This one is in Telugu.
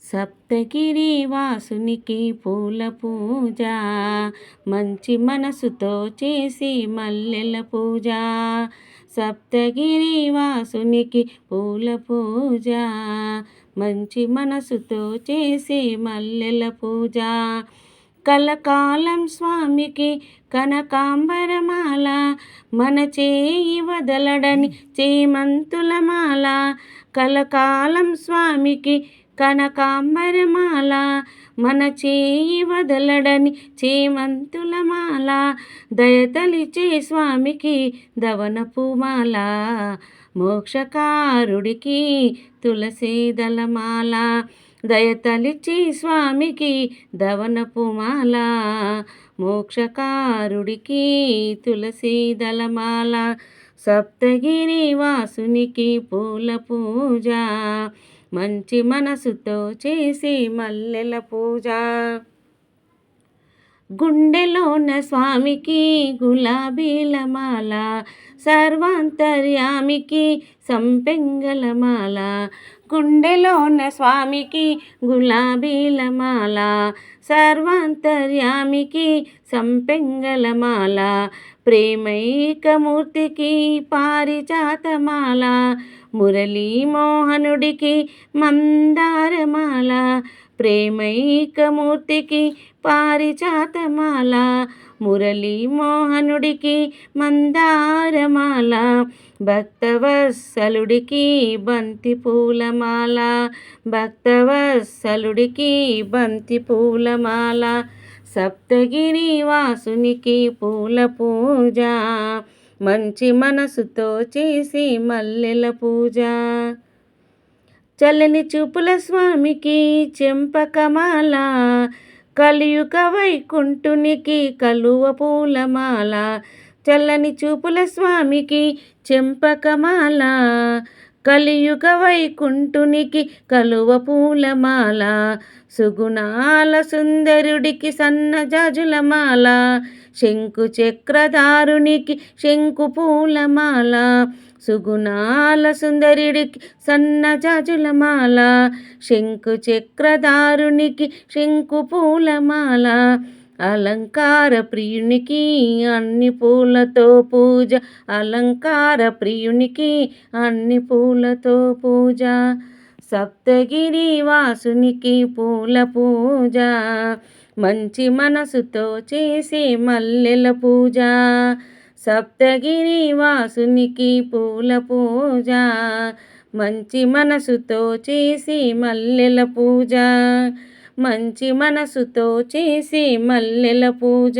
సప్తగిరి వాసునికి పూల పూజ, మంచి మనసుతో చేసి మల్లెల పూజ. సప్తగిరి వాసునికి పూల పూజ, మంచి మనసుతో చేసి మల్లెల పూజ. కలకాలం స్వామికి కనకాంబరమాల, మన చేయి వదలడని చేమంతుల మాల. కలకాలం స్వామికి కనకాంబరమాల, మన చేయి వదలడని చేమంతుల మాల. దయతలిచే స్వామికి దవనపు మాల, మోక్షకారుడికి తులసి దళమాల. దయతలిచి స్వామికి దవనపు మాల, మోక్షకారుడికి తులసి దళమాల. సప్తగిరి వాసునికి పూల పూజ, మంచి మనసుతో చేసి మల్లెల పూజ. గుండెలోన స్వామికి గులాబీల మాల, సర్వాంతర్యామికి సంపెంగల మాల. గుండెలోన స్వామికి గులాబీల మాల, సర్వాంతర్యామికి సంపెంగల మాల. ప్రేమైకమూర్తికి పారిజాతమాల, మురళీ మోహనుడికి మందారమాల. ప్రేమైకమూర్తికి పారిజాతమాల, మురళీ మోహనుడికి మందారమాల. భక్తవత్సలుడికి బంతి పూలమాల, భక్తవత్సలుడికి బంతి పూలమాల. సప్తగిరి వాసునికి పూల పూజ, మంచి మనసుతో చేసి మల్లెల పూజ. చల్లని చూపుల స్వామికి చెంపకమాల, కలియుగ వైకుంఠునికి కలువ పూలమాల. చల్లని చూపుల స్వామికి చెంపకమాల, కలియుగ వైకుంఠునికి కలువ పూలమాల. సుగుణాల సుందరుడికి సన్నజాజుల మాల, శంకు చక్రధారునికి శంకు పూలమాల. సుగుణాల సుందరుడికి సన్నజాజుల మాల, శంకు చక్రధారునికి శంకు పూలమాల. అలంకార ప్రియునికి అన్ని పూలతో పూజ, అలంకార ప్రియునికి అన్ని పూలతో పూజ. సప్తగిరి వాసునికి పూల పూజ, మంచి మనసుతో చేసి మల్లెల పూజ. సప్తగిరి వాసునికి పూల పూజ, మంచి మనసుతో చేసి మల్లెల పూజ. మంచి మనసుతో చేసి మల్లెల పూజ.